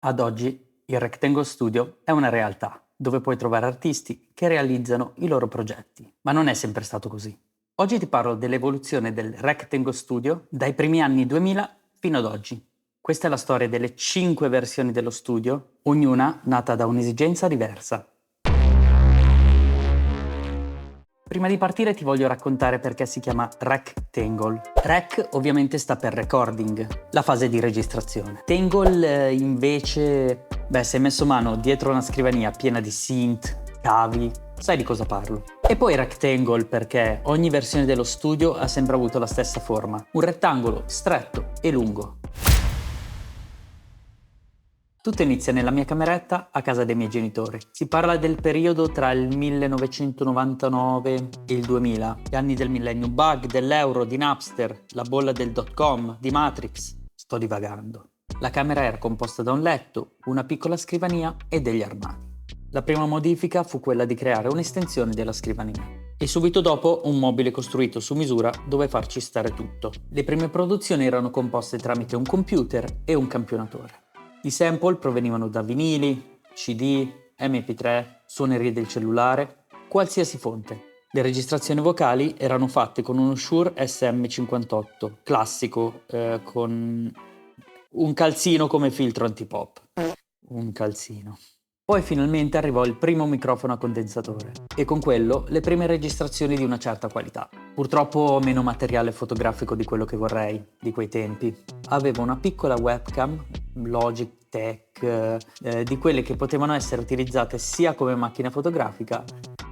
Ad oggi il Rectangle Studio è una realtà dove puoi trovare artisti che realizzano i loro progetti, ma non è sempre stato così. Oggi ti parlo dell'evoluzione del Rectangle Studio dai primi anni 2000 fino ad oggi. Questa è la storia delle 5 versioni dello studio, ognuna nata da un'esigenza diversa. Prima di partire ti voglio raccontare perché si chiama Rectangle. Rec ovviamente sta per recording, la fase di registrazione. Tangle invece, se hai messo mano dietro una scrivania piena di synth, cavi, sai di cosa parlo. E poi Rectangle perché ogni versione dello studio ha sempre avuto la stessa forma, un rettangolo stretto e lungo. Tutto inizia nella mia cameretta a casa dei miei genitori. Si parla del periodo tra il 1999 e il 2000, gli anni del millennium bug, dell'euro, di Napster, la bolla del dot-com, di Matrix. Sto divagando. La camera era composta da un letto, una piccola scrivania e degli armadi. La prima modifica fu quella di creare un'estensione della scrivania. E subito dopo un mobile costruito su misura dove farci stare tutto. Le prime produzioni erano composte tramite un computer e un campionatore. I sample provenivano da vinili, CD, MP3, suonerie del cellulare, qualsiasi fonte. Le registrazioni vocali erano fatte con uno Shure SM58, classico, con un calzino come filtro antipop. Un calzino. Poi finalmente arrivò il primo microfono a condensatore e con quello le prime registrazioni di una certa qualità. Purtroppo meno materiale fotografico di quello che vorrei, di quei tempi. Avevo una piccola webcam, Logitech, di quelle che potevano essere utilizzate sia come macchina fotografica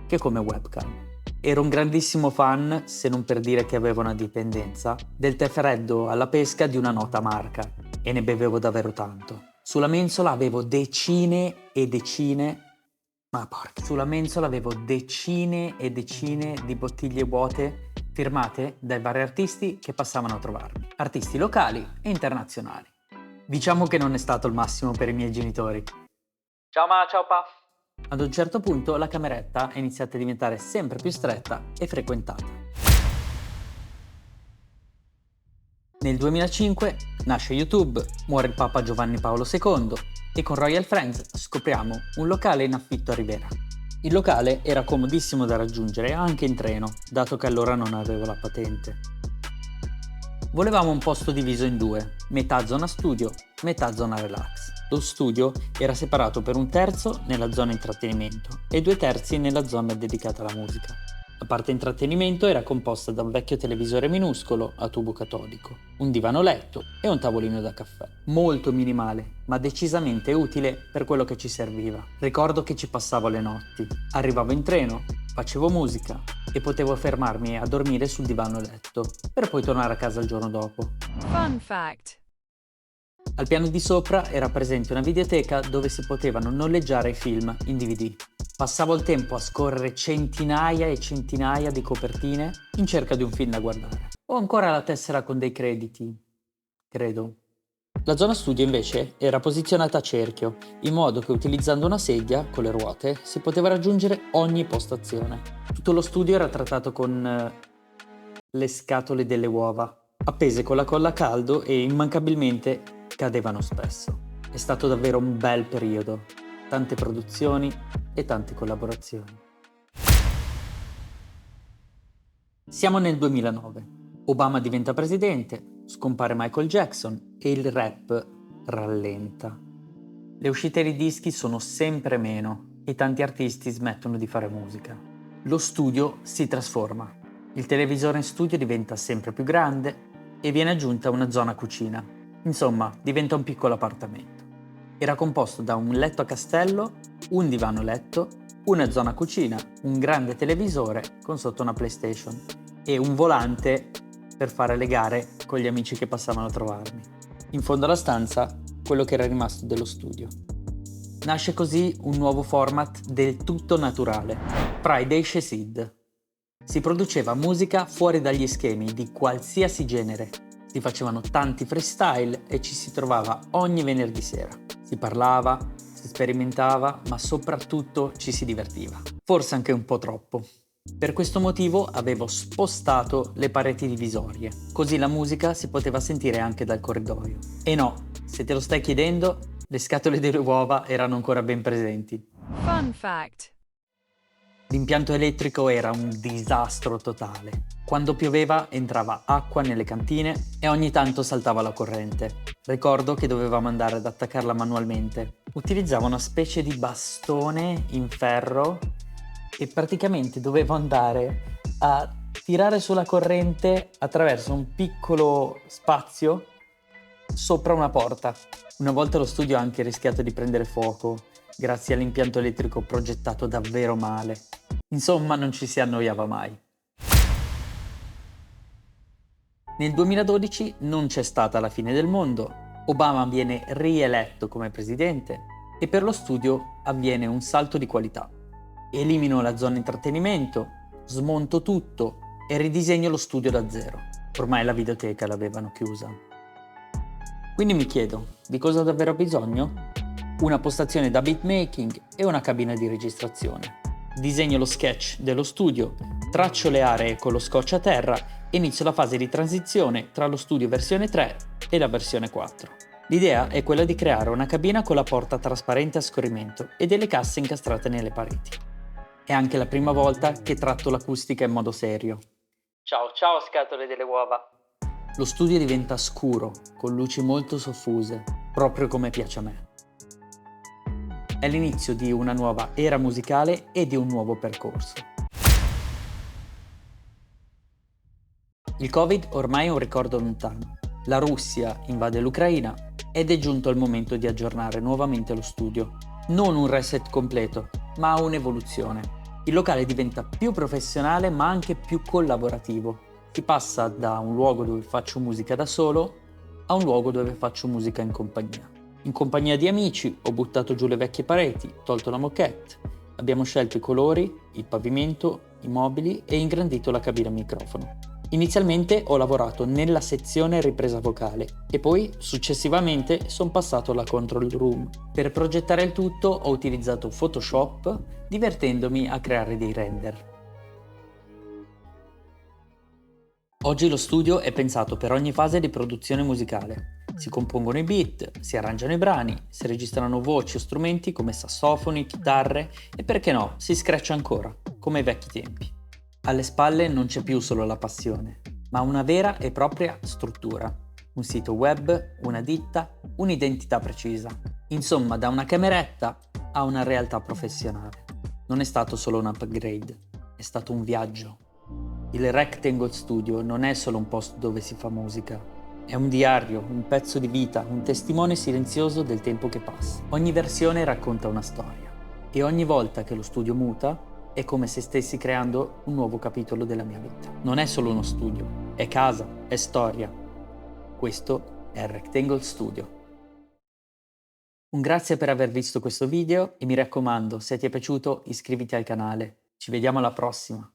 che come webcam. Ero un grandissimo fan, se non per dire che avevo una dipendenza, del tè freddo alla pesca di una nota marca e ne bevevo davvero tanto. Sulla mensola avevo decine e decine di bottiglie vuote firmate dai vari artisti che passavano a trovarmi, artisti locali e internazionali. Diciamo che non è stato il massimo per i miei genitori. Ciao ma, ciao pa! Ad un certo punto la cameretta è iniziata a diventare sempre più stretta e frequentata. Nel 2005 nasce YouTube, muore il Papa Giovanni Paolo II e con Royal Friends scopriamo un locale in affitto a Rivera. Il locale era comodissimo da raggiungere anche in treno, dato che allora non avevo la patente. Volevamo un posto diviso in due, metà zona studio, metà zona relax. Lo studio era separato per un terzo nella zona intrattenimento e 2/3 nella zona dedicata alla musica. La parte intrattenimento era composta da un vecchio televisore minuscolo a tubo catodico, un divano letto e un tavolino da caffè. Molto minimale, ma decisamente utile per quello che ci serviva. Ricordo che ci passavo le notti. Arrivavo in treno, facevo musica e potevo fermarmi a dormire sul divano letto, per poi tornare a casa il giorno dopo. Fun fact. Al piano di sopra era presente una videoteca dove si potevano noleggiare i film in DVD. Passavo il tempo a scorrere centinaia e centinaia di copertine in cerca di un film da guardare. Ho ancora la tessera con dei crediti, credo. La zona studio invece era posizionata a cerchio, in modo che utilizzando una sedia con le ruote si poteva raggiungere ogni postazione. Tutto lo studio era trattato con le scatole delle uova, appese con la colla a caldo e immancabilmente cadevano spesso. È stato davvero un bel periodo, tante produzioni e tante collaborazioni. Siamo nel 2009. Obama diventa presidente, scompare Michael Jackson e il rap rallenta. Le uscite di dischi sono sempre meno e tanti artisti smettono di fare musica. Lo studio si trasforma. Il televisore in studio diventa sempre più grande e viene aggiunta una zona cucina. Insomma, diventa un piccolo appartamento. Era composto da un letto a castello, un divano letto, una zona cucina, un grande televisore con sotto una PlayStation e un volante per fare le gare con gli amici che passavano a trovarmi. In fondo alla stanza, quello che era rimasto dello studio. Nasce così un nuovo format del tutto naturale, Friday She Sid. Si produceva musica fuori dagli schemi di qualsiasi genere. Si facevano tanti freestyle e ci si trovava ogni venerdì sera. Si parlava, si sperimentava, ma soprattutto ci si divertiva. Forse anche un po' troppo. Per questo motivo avevo spostato le pareti divisorie, così la musica si poteva sentire anche dal corridoio. E no, se te lo stai chiedendo, le scatole delle uova erano ancora ben presenti. Fun fact. L'impianto elettrico era un disastro totale. Quando pioveva entrava acqua nelle cantine e ogni tanto saltava la corrente. Ricordo che dovevamo andare ad attaccarla manualmente. Utilizzavo una specie di bastone in ferro e praticamente dovevo andare a tirare sulla corrente attraverso un piccolo spazio sopra una porta. Una volta lo studio ha anche rischiato di prendere fuoco grazie all'impianto elettrico progettato davvero male. Insomma, non ci si annoiava mai. Nel 2012 non c'è stata la fine del mondo, Obama viene rieletto come presidente e per lo studio avviene un salto di qualità. Elimino la zona intrattenimento, smonto tutto e ridisegno lo studio da zero. Ormai la videoteca l'avevano chiusa. Quindi mi chiedo, di cosa ho davvero bisogno? Una postazione da beatmaking e una cabina di registrazione. Disegno lo sketch dello studio, traccio le aree con lo scotch a terra e inizio la fase di transizione tra lo studio versione 3 e la versione 4. L'idea è quella di creare una cabina con la porta trasparente a scorrimento e delle casse incastrate nelle pareti. È anche la prima volta che tratto l'acustica in modo serio. Ciao scatole delle uova! Lo studio diventa scuro, con luci molto soffuse, proprio come piace a me. È l'inizio di una nuova era musicale e di un nuovo percorso. Il Covid ormai è un ricordo lontano. La Russia invade l'Ucraina ed è giunto il momento di aggiornare nuovamente lo studio. Non un reset completo, ma un'evoluzione. Il locale diventa più professionale ma anche più collaborativo. Si passa da un luogo dove faccio musica da solo a un luogo dove faccio musica in compagnia. In compagnia di amici ho buttato giù le vecchie pareti, tolto la moquette, abbiamo scelto i colori, il pavimento, i mobili e ingrandito la cabina microfono. Inizialmente ho lavorato nella sezione ripresa vocale e poi successivamente sono passato alla control room. Per progettare il tutto ho utilizzato Photoshop, divertendomi a creare dei render. Oggi lo studio è pensato per ogni fase di produzione musicale. Si compongono i beat, si arrangiano i brani, si registrano voci o strumenti come sassofoni, chitarre e perché no, si scratcha ancora, come ai vecchi tempi. Alle spalle non c'è più solo la passione, ma una vera e propria struttura. Un sito web, una ditta, un'identità precisa. Insomma, da una cameretta a una realtà professionale. Non è stato solo un upgrade, è stato un viaggio. Il Rectangle Studio non è solo un posto dove si fa musica, è un diario, un pezzo di vita, un testimone silenzioso del tempo che passa. Ogni versione racconta una storia e ogni volta che lo studio muta è come se stessi creando un nuovo capitolo della mia vita. Non è solo uno studio, è casa, è storia. Questo è il Rectangle Studio. Un grazie per aver visto questo video e mi raccomando, se ti è piaciuto iscriviti al canale. Ci vediamo alla prossima!